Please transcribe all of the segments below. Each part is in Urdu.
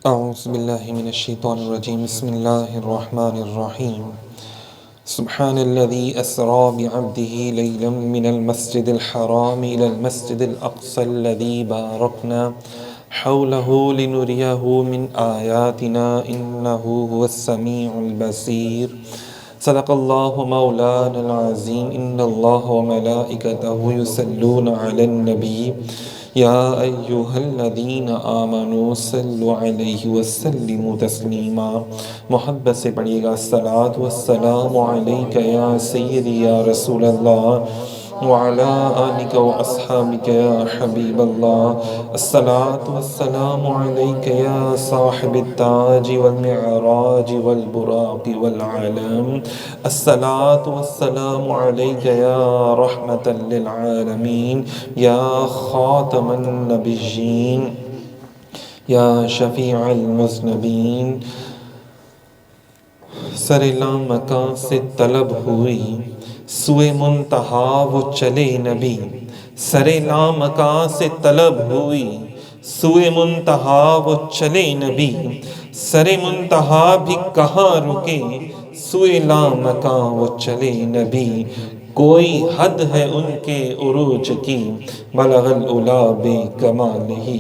أعوذ بالله من الشيطان الرجيم بسم الله الرحمن الرحيم سبحان الذي أسرى بعبده ليلا من المسجد الحرام إلى المسجد الأقصى الذي باركنا حوله لنريه من آياتنا إنه هو السميع البصير صدق الله مولانا العظيم إن الله وملائكته يصلون على النبي يا أيها الذين آمنوا صلوا عليه وسلموا تسلیما۔ محبت سے پڑھیے گا الصلاۃ والسلام علیک یا سیدی یا رسول اللہ وعلى آلك وأصحابك يا حبيب الله الصلاة والسلام عليك يا صاحب التاج والمعراج والبراق والعلم الصلاة والسلام عليك يا رحمة للعالمين يا خاتم النبيين يا شفيع المذنبين۔ سر لامکاں سے طلب ہوئی سوئے منتہا وہ چلے نبی، سر لامکاں سے طلب ہوئی سوئے منتہا وہ چلے نبی، سر منتہا بھی کہاں رکے سوئے لامکاں وہ چلے نبی، کوئی حد ہے ان کے عروج کی بلغ العلا بے کمالہ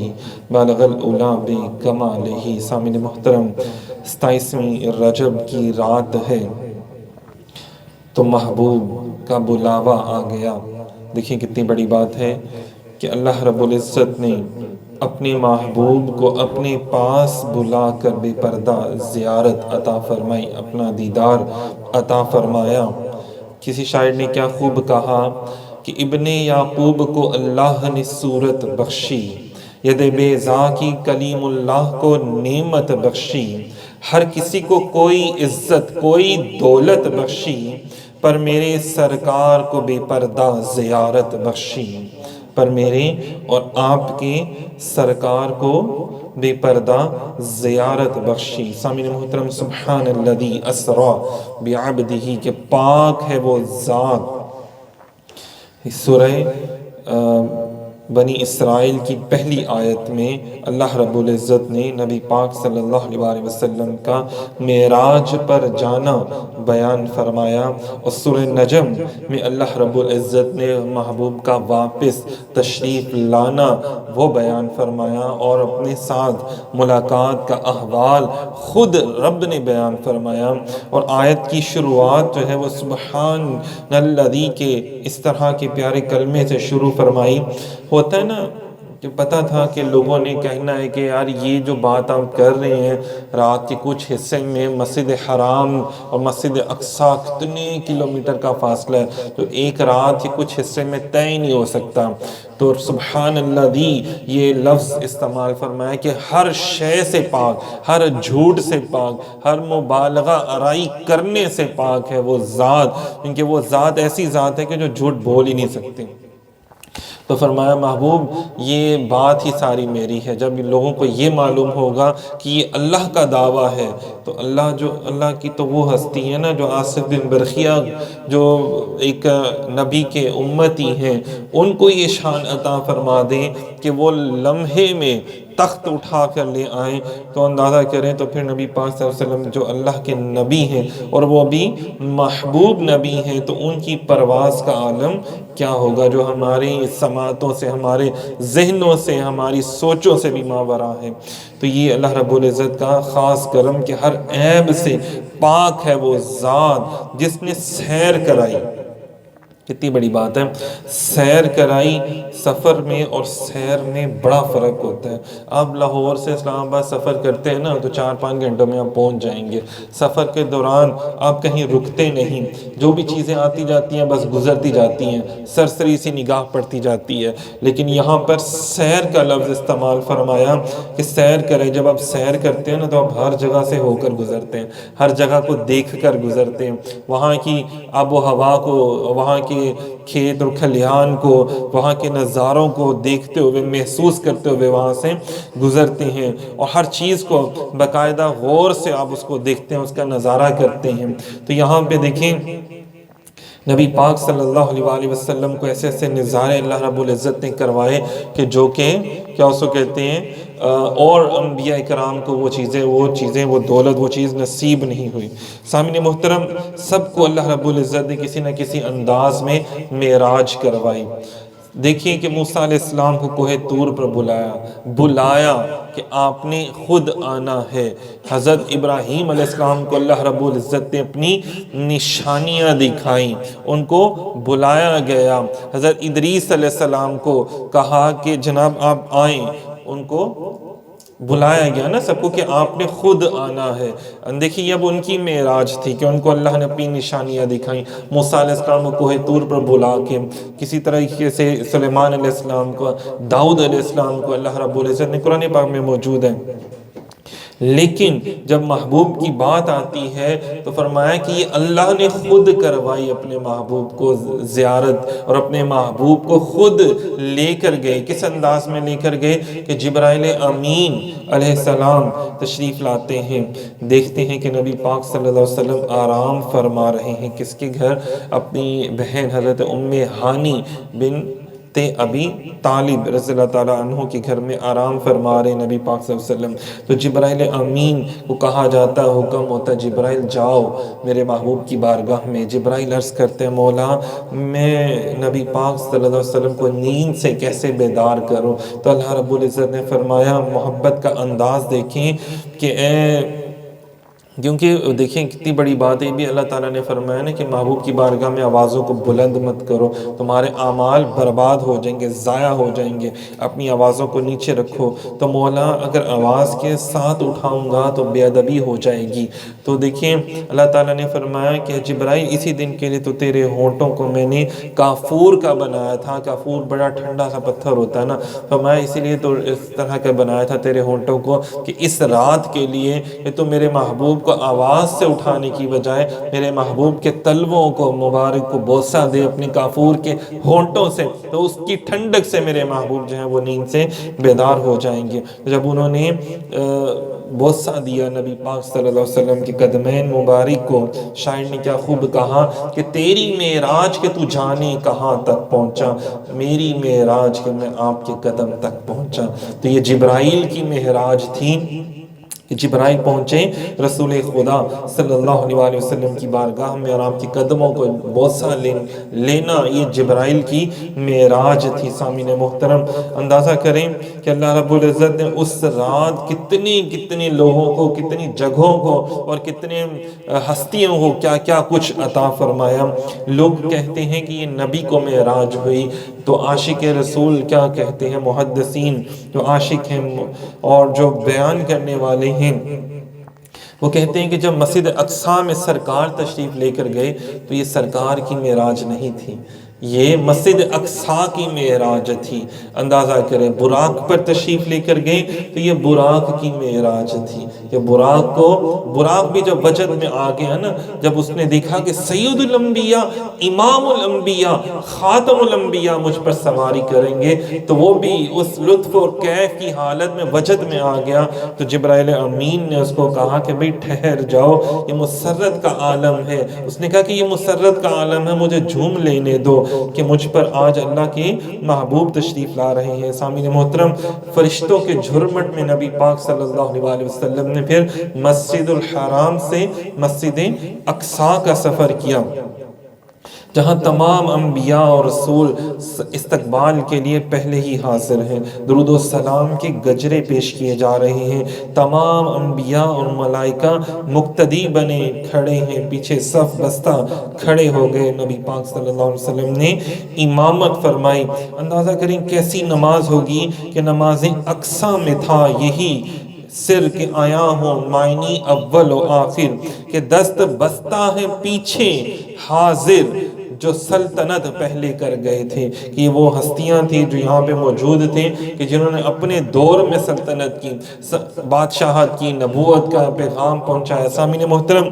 بلغ العلا بے کمالہ۔ سامعین محترم، 27ویں رجب کی رات ہے تو محبوب کا بلاوا آ گیا۔ دیکھیں کتنی بڑی بات ہے کہ اللہ رب العزت نے اپنے محبوب کو اپنے پاس بلا کر بے پردہ زیارت عطا فرمائی، اپنا دیدار عطا فرمایا۔ کسی شاعر نے کیا خوب کہا کہ ابن یعقوب کو اللہ نے صورت بخشی، ید بیضا کی کلیم اللہ کو نعمت بخشی، ہر کسی کو کوئی عزت کوئی دولت بخشی، پر میرے سرکار کو بے پردہ زیارت بخشی، پر میرے اور آپ کے سرکار کو بے پردہ زیارت بخشی۔ سامعین محترم، سبحان الذی اسری بعبدہ، کہ پاک ہے وہ ذات۔ سورہ بنی اسرائیل کی پہلی آیت میں اللہ رب العزت نے نبی پاک صلی اللہ علیہ وسلم کا معراج پر جانا بیان فرمایا، اور سورہ نجم میں اللہ رب العزت نے محبوب کا واپس تشریف لانا وہ بیان فرمایا، اور اپنے ساتھ ملاقات کا احوال خود رب نے بیان فرمایا۔ اور آیت کی شروعات جو ہے وہ سبحان الذی کے اس طرح کے پیارے کلمے سے شروع فرمائی۔ ہوتا ہے نا کہ پتہ تھا کہ لوگوں نے کہنا ہے کہ یار یہ جو بات آپ کر رہے ہیں، رات کے کچھ حصے میں مسجد حرام اور مسجد اقصیٰ کتنے کلومیٹر کا فاصلہ ہے، تو ایک رات کے کچھ حصے میں طے نہیں ہو سکتا، تو سبحان الذی یہ لفظ استعمال فرمایا کہ ہر شے سے پاک، ہر جھوٹ سے پاک، ہر مبالغہ آرائی کرنے سے پاک ہے وہ ذات، کیونکہ وہ ذات ایسی ذات ہے کہ جو جھوٹ بول ہی نہیں سکتی۔ تو فرمایا محبوب یہ بات ہی ساری میری ہے۔ جب لوگوں کو یہ معلوم ہوگا کہ یہ اللہ کا دعویٰ ہے، تو اللہ کی تو وہ ہستی ہے نا جو آصف بن برخیہ جو ایک نبی کے امتی ہیں، ان کو یہ شان عطا فرما دیں کہ وہ لمحے میں تخت اٹھا کر لے آئیں، تو اندازہ کریں تو پھر نبی پاک صلی اللہ علیہ وسلم جو اللہ کے نبی ہیں اور وہ بھی محبوب نبی ہیں، تو ان کی پرواز کا عالم کیا ہوگا جو ہماری سماعتوں سے، ہمارے ذہنوں سے، ہماری سوچوں سے بھی ماورا ہے۔ تو یہ اللہ رب العزت کا خاص کرم کہ ہر عیب سے پاک ہے وہ ذات جس نے سیر کرائی۔ کتنی بڑی بات ہے، سیر کرائی۔ سفر میں اور سیر میں بڑا فرق ہوتا ہے۔ آپ لاہور سے اسلام آباد سفر کرتے ہیں نا تو 4-5 گھنٹوں میں آپ پہنچ جائیں گے۔ سفر کے دوران آپ کہیں رکتے نہیں، جو بھی چیزیں آتی جاتی ہیں بس گزرتی جاتی ہیں، سرسری سی نگاہ پڑتی جاتی ہے۔ لیکن یہاں پر سیر کا لفظ استعمال فرمایا کہ سیر کریں۔ جب آپ سیر کرتے ہیں نا تو آپ ہر جگہ سے ہو کر گزرتے ہیں، ہر جگہ کو دیکھ کر گزرتے ہیں، وہاں کی آب و ہوا کو، وہاں کی کھیت اور کھلیان کو، وہاں کے نظاروں کو دیکھتے ہوئے، محسوس کرتے ہوئے وہاں سے گزرتے ہیں، اور ہر چیز کو باقاعدہ غور سے آپ اس کو دیکھتے ہیں، اس کا نظارہ کرتے ہیں۔ تو یہاں پہ دیکھیں نبی پاک صلی اللہ علیہ وآلہ وسلم کو ایسے ایسے نظارے اللہ رب العزت نے کروائے کہ جو کہ کیا اس کو کہتے ہیں اور انبیاء کرام کو وہ چیزیں وہ دولت وہ چیز نصیب نہیں ہوئی۔ سامعین محترم، سب کو اللہ رب العزت نے کسی نہ کسی انداز میں معراج کروائی۔ دیکھیں کہ موسیٰ علیہ السلام کو کوہ طور پر بلایا کہ آپ نے خود آنا ہے۔ حضرت ابراہیم علیہ السلام کو اللہ رب العزت نے اپنی نشانیاں دکھائیں، ان کو بلایا گیا۔ حضرت ادریس علیہ السلام کو کہا کہ جناب آپ آئیں، ان کو بلایا گیا نا سب کو کہ آپ نے خود آنا ہے۔ دیکھیے اب ان کی معراج تھی کہ ان کو اللہ نے اپنی نشانیاں دکھائیں۔ موسیٰ علیہ السلام کو کوہ طور پر بلا کے، کسی طریقے سے سلیمان علیہ السلام کو، داؤد علیہ السلام کو اللہ رب العزت نے قرآن پاک میں موجود ہے۔ لیکن جب محبوب کی بات آتی ہے تو فرمایا کہ یہ اللہ نے خود کروائی اپنے محبوب کو زیارت، اور اپنے محبوب کو خود لے کر گئے۔ کس انداز میں لے کر گئے کہ جبرائیل امین علیہ السلام تشریف لاتے ہیں۔ دیکھتے ہیں کہ نبی پاک صلی اللہ علیہ وسلم آرام فرما رہے ہیں، کس کے گھر؟ اپنی بہن حضرت ام ہانی بنت ابی طالب رضی اللہ تعالیٰ عنہ کے گھر میں آرام فرما رہے نبی پاک صلی اللہ علیہ وسلم۔ تو جبرائیل امین کو کہا جاتا، حکم ہوتا جبرائیل جاؤ میرے محبوب کی بارگاہ میں۔ جبرائیل عرض کرتے ہیں مولا میں نبی پاک صلی اللہ علیہ وسلم کو نیند سے کیسے بیدار کروں؟ تو اللہ رب العزت نے فرمایا، محبت کا انداز دیکھیں کہ کیونکہ دیکھیں کتنی بڑی بات ہے بھی، اللہ تعالیٰ نے فرمایا نا کہ محبوب کی بارگاہ میں آوازوں کو بلند مت کرو، تمہارے اعمال برباد ہو جائیں گے، ضائع ہو جائیں گے، اپنی آوازوں کو نیچے رکھو۔ تو مولا اگر آواز کے ساتھ اٹھاؤں گا تو بے ادبی ہو جائے گی۔ تو دیکھیں اللہ تعالیٰ نے فرمایا کہ جبرائیل اسی دن کے لیے تو تیرے ہونٹوں کو میں نے کافور کا بنایا تھا۔ کافور بڑا ٹھنڈا سا پتھر ہوتا ہے نا، فرمایا اسی لیے تو اس طرح کا بنایا تھا تیرے ہونٹوں کو کہ اس رات کے لیے کہ تو میرے محبوب کو آواز سے اٹھانے کی بجائے میرے محبوب کے تلووں کو مبارک کو بوسہ دے اپنے کافور کے ہونٹوں سے، تو اس کی ٹھنڈک سے میرے محبوب جو ہیں وہ نیند سے بیدار ہو جائیں گے۔ جب انہوں نے بوسہ دیا نبی پاک صلی اللہ علیہ وسلم کے قدمین مبارک کو، شاعر نے کیا خوب کہا کہ تیری معراج کے تو جانے کہاں تک پہنچا، میری معراج کے میں آپ کے قدم تک پہنچا۔ تو یہ جبرائیل کی معراج تھی کہ جبرائیل پہنچے رسول خدا صلی اللہ علیہ وسلم کی بارگاہ میں اور آپ کے قدموں کو بوسہ لینا، یہ جبرائیل کی معراج تھی۔ سامعین محترم اندازہ کریں کہ اللہ رب العزت نے اس رات کتنے لوگوں کو، کتنی جگہوں کو اور کتنے ہستیوں کو کیا کیا کچھ عطا فرمایا۔ لوگ کہتے ہیں کہ یہ نبی کو معراج ہوئی، تو عاشق رسول کیا کہتے ہیں، محدثین جو عاشق ہیں اور جو بیان کرنے والے ہیں، وہ کہتے ہیں کہ جب مسجد اقصیٰ میں سرکار تشریف لے کر گئے تو یہ سرکار کی معراج نہیں تھی، یہ مسجد اقصیٰ کی معراج تھی۔ اندازہ کریں براق پر تشریف لے کر گئے تو یہ براق کی معراج تھی کہ براق بھی جب وجد میں آ گیا نا، جب اس نے دیکھا کہ سید الانبیاء، امام الانبیاء، خاتم الانبیاء مجھ پر سواری کریں گے، تو وہ بھی اس لطف اور کیف کی حالت میں وجد میں آ گیا۔ تو جبرائیل امین نے اس کو کہا کہ بھئی ٹھہر جاؤ، یہ مسرت کا عالم ہے۔ اس نے کہا کہ یہ مسرت کا عالم ہے، مجھے جھوم لینے دو کہ مجھ پر آج اللہ کے محبوب تشریف لا رہے ہیں۔ سامعین محترم فرشتوں کے جھرمٹ میں نبی پاک صلی اللہ علیہ وسلم نے پھر مسجد الحرام سے مسجد اقصیٰ کا سفر کیا، جہاں تمام انبیاء اور رسول استقبال کے لیے پہلے ہی حاضر ہیں، درود و سلام کے گجرے پیش کیے جا رہے ہیں۔ تمام انبیاء اور ملائکہ مقتدی بنے کھڑے ہیں، پیچھے صف بستہ کھڑے ہو گئے۔ نبی پاک صلی اللہ علیہ وسلم نے امامت فرمائی۔ اندازہ کریں کیسی نماز ہوگی کہ نماز اقصیٰ میں تھا یہی سر کے آیا ہوں معنی اول و آخر، کہ دست بستہ ہے پیچھے حاضر جو سلطنت پہلے کر گئے تھے، کہ وہ ہستیاں تھیں جو یہاں پہ موجود تھے کہ جنہوں نے اپنے دور میں سلطنت کی، بادشاہت کی، نبوت کا پیغام پہنچایا۔ سامعین محترم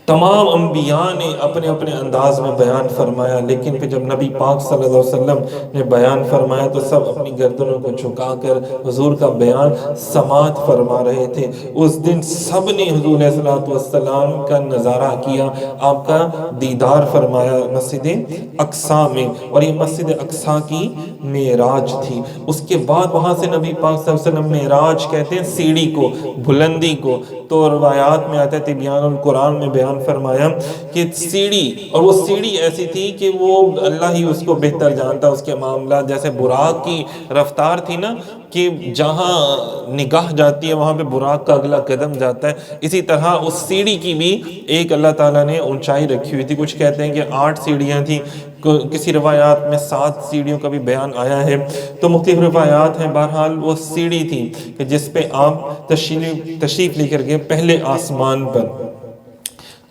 تمام انبیاء نے اپنے اپنے انداز میں بیان فرمایا، لیکن پھر جب نبی پاک صلی اللہ علیہ وسلم نے بیان فرمایا تو سب اپنی گردنوں کو جھکا کر حضور کا بیان سماعت فرما رہے تھے۔ اس دن سب نے حضور علیہ الصلوۃ والسلام کا نظارہ کیا، آپ کا دیدار فرمایا مسجد اقصیٰ میں، اور یہ مسجد اقصیٰ کی معراج تھی۔ اس کے بعد وہاں سے نبی پاک صلی اللہ علیہ وسلم، معراج کہتے ہیں سیڑھی کو، بلندی کو، تو روایات میں آتا ہے، تبیان القرآن میں بیان فرمایا کہ سیڑھی، اور وہ سیڑھی ایسی تھی کہ وہ اللہ ہی اس کو بہتر جانتا اس کے معاملات، جیسے براق کی رفتار تھی نا کہ جہاں نگاہ جاتی ہے وہاں پہ براق کا اگلا قدم جاتا ہے، اسی طرح اس سیڑھی کی بھی ایک اللہ تعالیٰ نے اونچائی رکھی ہوئی تھی۔ کچھ کہتے ہیں کہ 8 سیڑھیاں تھیں، کسی روایات میں 7 سیڑھیوں کا بھی بیان آیا ہے، تو مختلف روایات ہیں۔ بہرحال وہ سیڑھی تھی کہ جس پہ آپ تشریف لے کر گئے پہلے آسمان پر،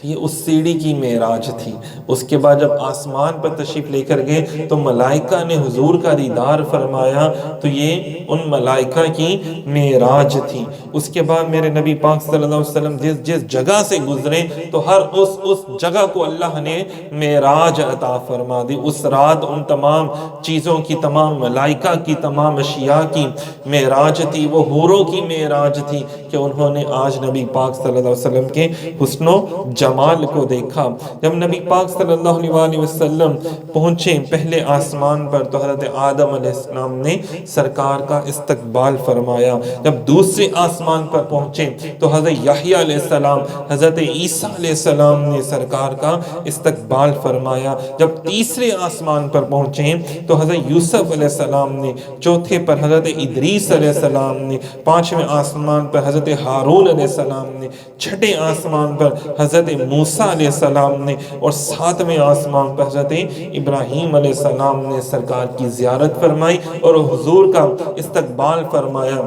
تو یہ اس سیڑھی کی معراج تھی۔ اس کے بعد جب آسمان پر تشریف لے کر گئے تو ملائکہ نے حضور کا دیدار فرمایا، تو یہ ان ملائکہ کی معراج تھی۔ اس کے بعد میرے نبی پاک صلی اللہ علیہ وسلم جس جگہ سے گزرے تو ہر اس جگہ کو اللہ نے معراج عطا فرما دی۔ اس رات ان تمام چیزوں کی، تمام ملائکہ کی، تمام اشیاء کی معراج تھی، وہ حوروں کی معراج تھی کہ انہوں نے آج نبی پاک صلی اللہ علیہ وسلم کے حسن و جمال کو دیکھا۔ جب نبی پاک صلی اللہ علیہ وسلم پہنچے پہلے آسمان پر تو حضرت آدم علیہ السلام نے سرکار کا استقبال فرمایا۔ جب دوسرے آسمان پر پہنچے تو حضرت یحییٰ علیہ السلام، حضرت عیسیٰ علیہ السلام نے سرکار کا استقبال فرمایا۔ جب تیسرے آسمان پر پہنچے تو حضرت یوسف علیہ السلام نے، چوتھے پر حضرت ادریس علیہ السلام نے، پانچویں آسمان پر حضرت ہارون علیہ السلام نے، چھٹے آسمان پر حضرت موسیٰ علیہ السلام نے، اور ساتویں آسمان پر حضرت ابراہیم علیہ السلام نے سرکار کی زیارت فرمائی اور حضور کا استقبال فرمایا۔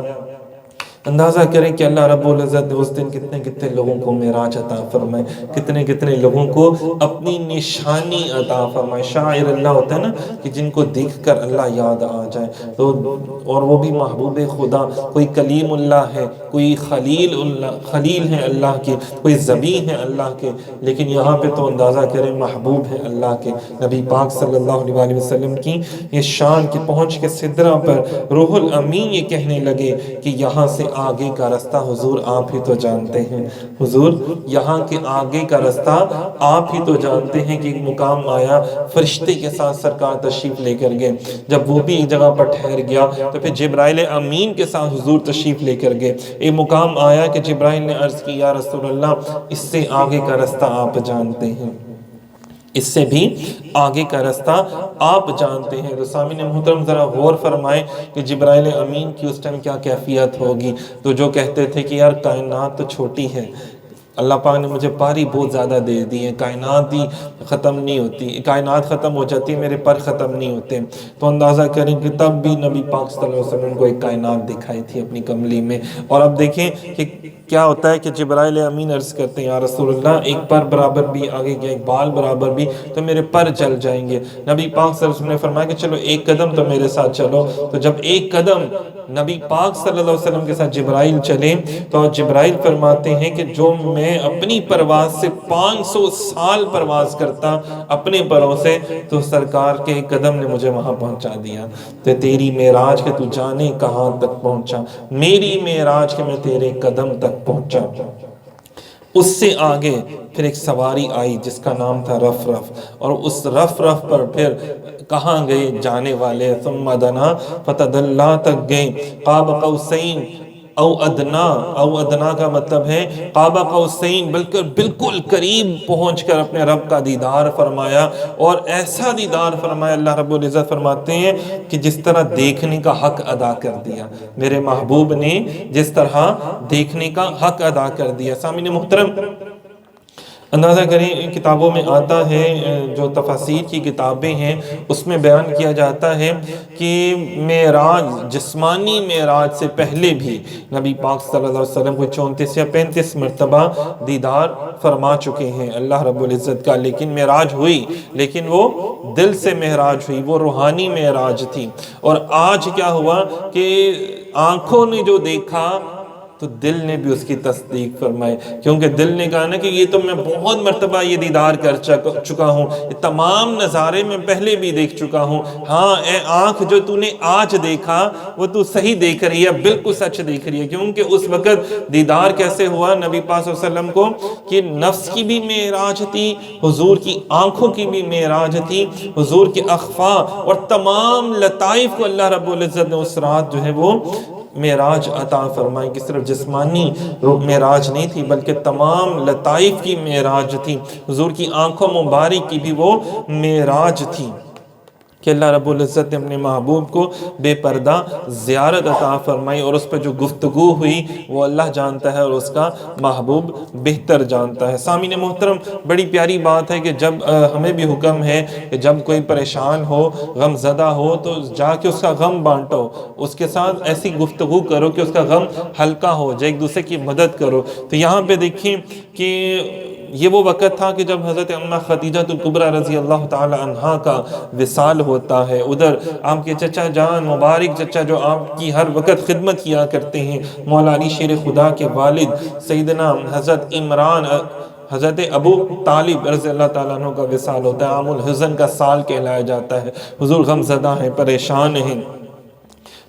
اندازہ کریں کہ اللہ رب العزت نے اس دن کتنے کتنے لوگوں کو معراج عطا فرمائے، کتنے کتنے لوگوں کو اپنی نشانی عطا فرمائے۔ شاعر اللہ ہوتا ہے نا کہ جن کو دیکھ کر اللہ یاد آ جائے، تو اور وہ بھی محبوب خدا، کوئی کلیم اللہ ہے، کوئی خلیل ہے اللہ کے، کوئی ذبیح ہے اللہ کے، لیکن یہاں پہ تو اندازہ کریں محبوب ہے اللہ کے۔ نبی پاک صلی اللہ علیہ وسلم کی یہ شان کہ پہنچ کے سدرہ پر روح الامین یہ کہنے لگے کہ یہاں سے آگے کا رستہ حضور آپ ہی تو جانتے ہیں، حضور یہاں کے آگے کا رستہ آپ ہی تو جانتے ہیں۔ کہ ایک مقام آیا، فرشتے کے ساتھ سرکار تشریف لے کر گئے، جب وہ بھی ایک جگہ پر ٹھہر گیا تو پھر جبرائیل امین کے ساتھ حضور تشریف لے کر گئے۔ ایک مقام آیا کہ جبرائیل نے عرض کی، یا رسول اللہ اس سے آگے کا رستہ آپ جانتے ہیں، اس سے بھی آگے کا رستہ آپ جانتے ہیں۔ تو سامعین محترم ذرا غور فرمائیں کہ جبرائیل امین کی اس ٹائم کیا کیفیت ہوگی۔ تو جو کہتے تھے کہ یار کائنات تو چھوٹی ہے، اللہ پاک نے مجھے پاری بہت زیادہ دے دی ہے، کائنات ہی ختم نہیں ہوتی، کائنات ختم ہو جاتی ہے، میرے پر ختم نہیں ہوتے، تو اندازہ کریں کہ تب بھی نبی پاک صلی اللہ علیہ وسلم کو ایک کائنات دکھائی تھی اپنی کملی میں۔ اور اب دیکھیں کہ کیا ہوتا ہے کہ جبرائیل امین عرض کرتے ہیں، یا رسول اللہ ایک پر برابر بھی آگے گیا، ایک بال برابر بھی تو میرے پر جل جائیں گے۔ نبی پاک صلی اللہ علیہ وسلم نے فرمایا کہ چلو ایک قدم تو میرے ساتھ چلو۔ تو جب ایک قدم نبی پاک صلی اللہ علیہ وسلم کے ساتھ جبرائیل چلے تو جبرائیل فرماتے ہیں کہ جو میں اپنی پرواز سے 500 سال پرواز کرتا اپنے پروں سے، تو سرکار کے ایک قدم نے مجھے وہاں پہنچا دیا۔ تو تیری معراج کہ تو جانے کہاں تک پہنچا، میری معراج کہ میں تیرے قدم تک پہنچا۔ اس سے آگے پھر ایک سواری آئی جس کا نام تھا رف رف، اور اس رف رف پر پھر کہاں گئے جانے والے، ثم دنا فتدلا تک گئے، قاب قوسین او ادنا، او ادنا کا مطلب ہے قاب قوسین، بلکہ بالکل قریب پہنچ کر اپنے رب کا دیدار فرمایا، اور ایسا دیدار فرمایا اللہ رب العزت فرماتے ہیں کہ جس طرح دیکھنے کا حق ادا کر دیا، میرے محبوب نے جس طرح دیکھنے کا حق ادا کر دیا۔ سامعین محترم اندازہ کریں، کتابوں میں آتا ہے، جو تفاسیر کی کتابیں ہیں اس میں بیان کیا جاتا ہے کہ معراج، جسمانی معراج سے پہلے بھی نبی پاک صلی اللہ علیہ وسلم کو 34 یا 35 مرتبہ دیدار فرما چکے ہیں اللہ رب العزت کا، لیکن معراج ہوئی، لیکن وہ دل سے معراج ہوئی، وہ روحانی معراج تھی۔ اور آج کیا ہوا کہ آنکھوں نے جو دیکھا تو دل نے بھی اس کی تصدیق فرمائی، کیونکہ دل نے کہا نا کہ یہ تو میں بہت مرتبہ یہ دیدار کر چکا ہوں، یہ تمام نظارے میں پہلے بھی دیکھ چکا ہوں، ہاں اے آنکھ جو تو نے آج دیکھا وہ تو صحیح دیکھ رہی ہے، بالکل سچ دیکھ رہی ہے، کیونکہ اس وقت دیدار کیسے ہوا نبی پاک صلی اللہ علیہ وسلم کو کہ نفس کی بھی معراج تھی، حضور کی آنکھوں کی بھی معراج تھی، حضور کے اخفا اور تمام لطائف کو اللہ رب العزت نے اس رات جو ہے وہ معراج عطا فرمائی، کہ صرف جسمانی معراج نہیں تھی بلکہ تمام لطائف کی معراج تھی، حضور کی آنکھوں مبارک کی بھی وہ معراج تھی، کہ اللہ رب العزت نے اپنے محبوب کو بے پردہ زیارت عطا فرمائی، اور اس پہ جو گفتگو ہوئی وہ اللہ جانتا ہے اور اس کا محبوب بہتر جانتا ہے۔ سامعین محترم، بڑی پیاری بات ہے کہ جب ہمیں بھی حکم ہے کہ جب کوئی پریشان ہو، غم زدہ ہو، تو جا کے اس کا غم بانٹو، اس کے ساتھ ایسی گفتگو کرو کہ اس کا غم ہلکا ہو جائے، ایک دوسرے کی مدد کرو۔ تو یہاں پہ دیکھیں کہ یہ وہ وقت تھا کہ جب حضرت اماں خدیجہ الکبریٰ رضی اللہ تعالی عنہا کا وصال ہوتا ہے، ادھر آپ کے چچا جان مبارک چچا جو آپ کی ہر وقت خدمت کیا کرتے ہیں، مولا علی شیر خدا کے والد سیدنا حضرت عمران حضرت ابو طالب رضی اللہ تعالیٰ عنہ کا وصال ہوتا ہے، عام الحزن کا سال کہلایا جاتا ہے، حضور غم زدہ ہیں، پریشان ہیں،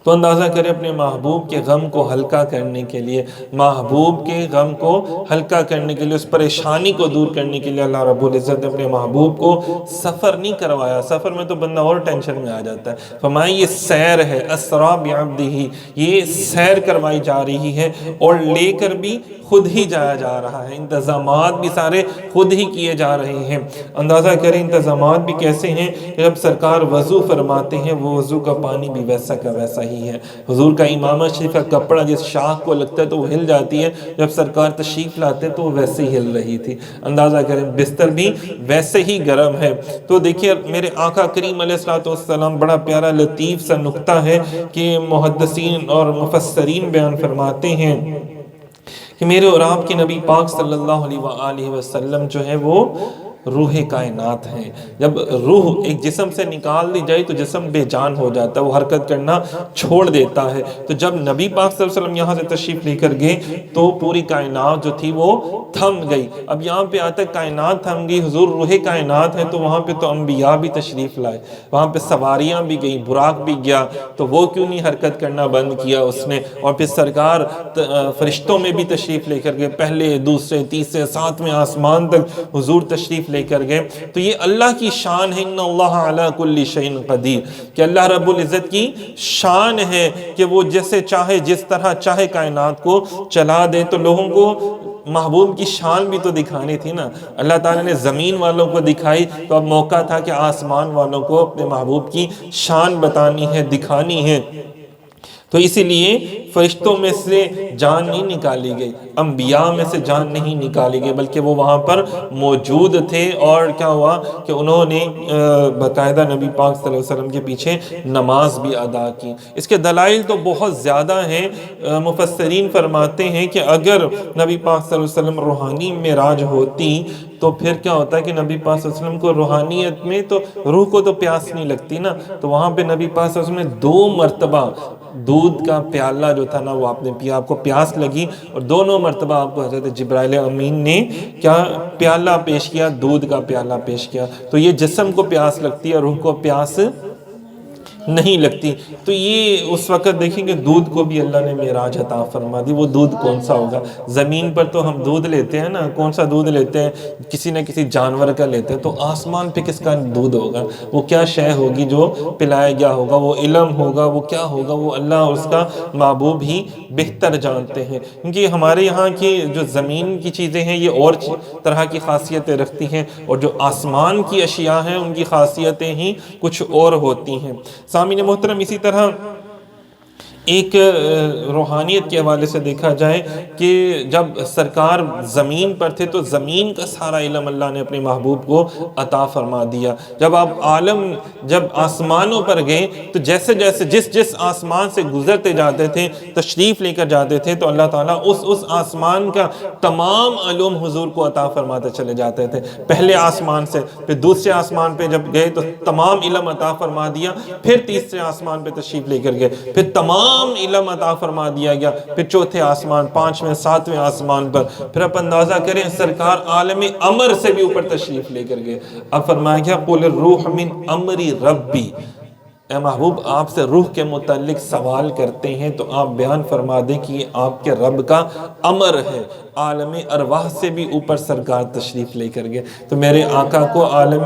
تو اندازہ کریں اپنے محبوب کے غم کو ہلکا کرنے کے لیے، محبوب کے غم کو ہلکا کرنے کے لیے، اس پریشانی کو دور کرنے کے لیے اللہ رب العزت نے اپنے محبوب کو سفر نہیں کروایا، سفر میں تو بندہ اور ٹینشن میں آ جاتا ہے، فرمایا یہ سیر ہے، اسرا بعبدہ، یہ سیر کروائی جا رہی ہے اور لے کر بھی خود ہی جایا جا رہا ہے، انتظامات بھی سارے خود ہی کیے جا رہے ہیں۔ اندازہ کریں انتظامات بھی کیسے ہیں کہ جب سرکار وضو فرماتے ہیں وہ وضو کا پانی بھی ویسا کا ویسا ہی ہے، حضور کا امامہ شریف کا کپڑا جس شاخ کو لگتا ہے تو وہ ہل جاتی ہے، جب سرکار تشریف لاتے تو وہ ویسے ہی ہل رہی تھی، اندازہ کریں بستر بھی ویسے ہی گرم ہے۔ تو دیکھیے میرے آقا کریم علیہ السلام، بڑا پیارا لطیف سا نکتہ ہے کہ محدثین اور مفسرین بیان فرماتے ہیں کہ میرے اور آپ کے نبی پاک صلی اللہ علیہ وآلہ وسلم جو ہے وہ روح کائنات ہیں، جب روح ایک جسم سے نکال دی جائے تو جسم بے جان ہو جاتا ہے، وہ حرکت کرنا چھوڑ دیتا ہے، تو جب نبی پاک صلی اللہ علیہ وسلم یہاں سے تشریف لے کر گئے تو پوری کائنات جو تھی وہ تھم گئی۔ اب یہاں پہ آتا ہے کائنات تھم گئی، حضور روح کائنات ہے، تو وہاں پہ تو انبیاء بھی تشریف لائے، وہاں پہ سواریاں بھی گئیں، براق بھی گیا، تو وہ کیوں نہیں حرکت کرنا بند کیا اس نے، اور پھر سرکار فرشتوں میں بھی تشریف لے کر گئے، پہلے دوسرے تیسرے ساتویں آسمان تک حضور تشریف لے کر گئے، تو یہ اللہ کی شان ہے، ان اللہ علی کل شیء قدیر، کہ اللہ رب العزت کی شان ہے کہ وہ جیسے چاہے جس طرح چاہے کائنات کو چلا دے۔ تو لوگوں کو محبوب کی شان بھی تو دکھانی تھی نا، اللہ تعالیٰ نے زمین والوں کو دکھائی، تو اب موقع تھا کہ آسمان والوں کو اپنے محبوب کی شان بتانی ہے، دکھانی ہے، تو اسی لیے فرشتوں میں سے جان نہیں نکالی گئی، انبیاء میں سے جان نہیں نکالی گئی، بلکہ وہ وہاں پر موجود تھے، اور کیا ہوا کہ انہوں نے باقاعدہ نبی پاک صلی اللہ علیہ وسلم کے پیچھے نماز بھی ادا کی۔ اس کے دلائل تو بہت زیادہ ہیں، مفسرین فرماتے ہیں کہ اگر نبی پاک صلی اللہ علیہ وسلم روحانی معراج ہوتی تو پھر کیا ہوتا ہے کہ نبی پاک صلی اللہ علیہ وسلم کو روحانیت میں تو روح کو تو پیاس نہیں لگتی نا، تو وہاں پہ نبی پاک صلی اللہ علیہ وسلم نے 2 مرتبہ دودھ کا پیالہ جو تھا نا وہ آپ نے پیا، آپ کو پیاس لگی، اور دونوں مرتبہ آپ کو حضرت جبرائیل امین نے کیا پیالہ پیش کیا، دودھ کا پیالہ پیش کیا، تو یہ جسم کو پیاس لگتی ہے، روح کو پیاس نہیں لگتی۔ تو یہ اس وقت دیکھیں کہ دودھ کو بھی اللہ نے معراج عطا فرما دی۔ وہ دودھ کون سا ہوگا؟ زمین پر تو ہم دودھ لیتے ہیں نا، کون سا دودھ لیتے ہیں؟ کسی نہ کسی جانور کا لیتے ہیں، تو آسمان پہ کس کا دودھ ہوگا؟ وہ کیا شے ہوگی جو پلایا گیا ہوگا؟ وہ علم ہوگا، وہ کیا ہوگا؟ وہ اللہ اور اس کا محبوب ہی بہتر جانتے ہیں، کیونکہ ہمارے یہاں کی جو زمین کی چیزیں ہیں یہ اور طرح کی خاصیتیں رکھتی ہیں، اور جو آسمان کی اشیاء ہیں ان کی خاصیتیں ہی کچھ اور ہوتی ہیں۔ سامعین محترم، اسی طرح ایک روحانیت کے حوالے سے دیکھا جائے کہ جب سرکار زمین پر تھے تو زمین کا سارا علم اللہ نے اپنے محبوب کو عطا فرما دیا۔ جب آپ جب آسمانوں پر گئے تو جیسے جیسے جس آسمان سے گزرتے جاتے تھے، تشریف لے کر جاتے تھے، تو اللہ تعالیٰ اس آسمان کا تمام علوم حضور کو عطا فرماتے چلے جاتے تھے، پہلے آسمان سے، پھر دوسرے آسمان پہ جب گئے تو تمام علم عطا فرما دیا، پھر تیسرے آسمان پہ تشریف لے کر گئے، پھر تمام تمام علم عطا فرما دیا گیا، پھر چوتھے آسمان، پانچویں، ساتویں آسمان پر، پھر آپ اندازہ کریں سرکار عالم امر سے بھی اوپر تشریف لے کر گئے۔ اب فرمایا گیا قُلِ الرُّوحُ مِنْ أَمْرِ رَبِّي، اے محبوب آپ سے روح کے متعلق سوال کرتے ہیں تو آپ بیان فرما دیں کہ یہ آپ کے رب کا امر ہے۔ عالم ارواح سے بھی اوپر سرکار تشریف لے کر گئے، تو میرے آقا کو عالم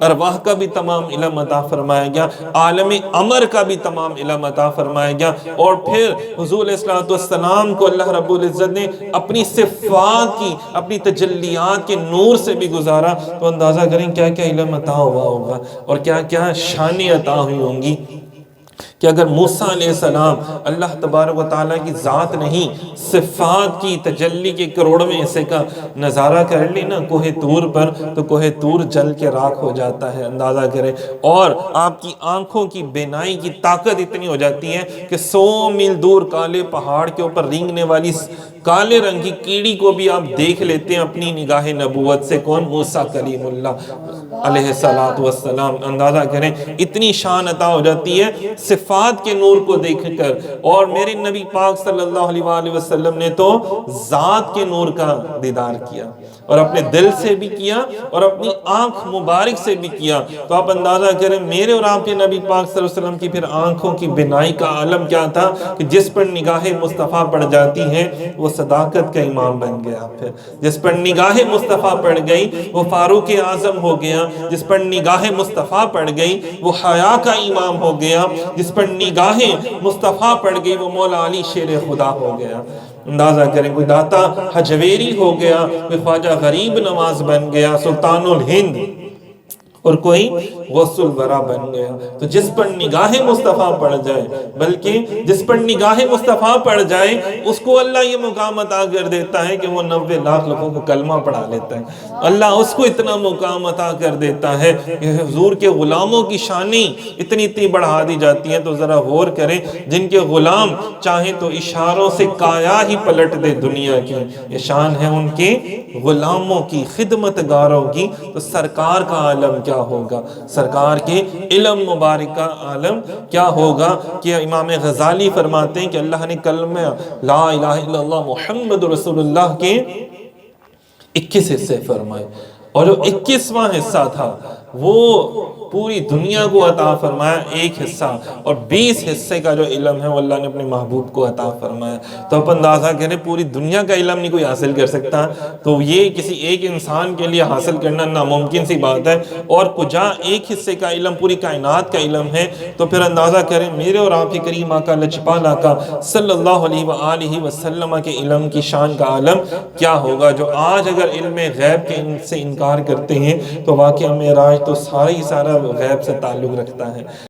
ارواح کا بھی تمام علم عطا فرمایا گیا، عالم امر کا بھی تمام علم عطا فرمایا گیا، اور پھر حضور علیہ السلام کو اللہ رب العزت نے اپنی صفات کی، اپنی تجلیات کے نور سے بھی گزارا، تو اندازہ کریں کیا کیا علم عطا ہوا ہوگا اور کیا کیا شانیں عطا ہوئی ہوں گی کہ اگر موسیٰ علیہ السلام اللہ تبارک و تعالیٰ کی ذات نہیں صفات کی تجلی کے کروڑویں حصے کا نظارہ کر لی نا کوہ طور پر، تو کوہ طور جل کے راکھ ہو جاتا ہے، اندازہ کریں، اور آپ کی آنکھوں کی بینائی کی طاقت اتنی ہو جاتی ہے کہ 100 میل دور کالے پہاڑ کے اوپر رینگنے والی کالے رنگ کی کیڑی کو بھی آپ دیکھ لیتے ہیں اپنی نگاہ نبوت سے۔ کون؟ موسیٰ کلیم اللہ علیہ السلام۔ اندازہ کریں اتنی شان عطا ہو جاتی ہے صفات کے نور کو دیکھ کر، اور میرے نبی پاک صلی اللہ علیہ وآلہ وسلم نے تو ذات کے نور کا دیدار کیا، اور اپنے دل سے بھی کیا اور اپنی آنکھ مبارک سے بھی کیا، تو آپ اندازہ کریں میرے اور آپ کے نبی پاک صلی اللہ علیہ وسلم کی پھر آنکھوں کی بینائی کا عالم کیا تھا کہ جس پر نگاہ مصطفیٰ پڑ جاتی ہے وہ صداقت کا امام بن گیا، پھر جس پر نگاہ مصطفیٰ پڑ گئی وہ فاروق اعظم ہو گیا، جس پر نگاہ مصطفیٰ پڑ گئی وہ حیا کا امام ہو گیا، جس پر نگاہ مصطفیٰ پڑ گئی وہ مولا علی شیر خدا ہو گیا۔ اندازہ کریں کوئی داتا حجویری ہو گیا، کوئی خواجہ غریب نواز بن گیا، سلطان الہند، اور کوئی غوث الورا بن گیا۔ تو جس پر نگاہ مصطفیٰ پڑ جائے، بلکہ جس پر نگاہ مصطفیٰ پڑ جائے اس کو اللہ یہ مقام عطا کر دیتا ہے کہ وہ 90 لاکھ لوگوں کو کلمہ پڑھا لیتا ہے۔ اللہ اس کو اتنا مقام عطا کر دیتا ہے کہ حضور کے غلاموں کی شانیں اتنی بڑھا دی جاتی ہیں، تو ذرا غور کریں جن کے غلام چاہیں تو اشاروں سے کایا ہی پلٹ دے دنیا کی، یہ شان ہے ان کے غلاموں کی، خدمتگاروں کی، تو سرکار کا عالم کیا ہوگا، سرکار کے علم مبارک کا عالم کیا ہوگا کہ امام غزالی فرماتے ہیں کہ اللہ نے کلمہ لا الہ الا اللہ محمد رسول اللہ کے 21 حصے فرمائے، اور جو 21واں حصہ تھا وہ پوری دنیا کو عطا فرمایا ایک حصہ، اور 20 حصے کا جو علم ہے وہ اللہ نے اپنے محبوب کو عطا فرمایا۔ تو آپ اندازہ کریں پوری دنیا کا علم نہیں کوئی حاصل کر سکتا، تو یہ کسی ایک انسان کے لیے حاصل کرنا ناممکن سی بات ہے، اور کجا ایک حصے کا علم پوری کائنات کا علم ہے، تو پھر اندازہ کریں میرے اور آپ کے کریم آقا لجپال آقا صلی اللہ علیہ وآلہ وسلم کے علم کی شان کا عالم کیا ہوگا، جو آج اگر علم غیب کے سے انکار کرتے ہیں تو واقعہ معراج تو سارا ہی سارا غیب سے تعلق رکھتا ہے۔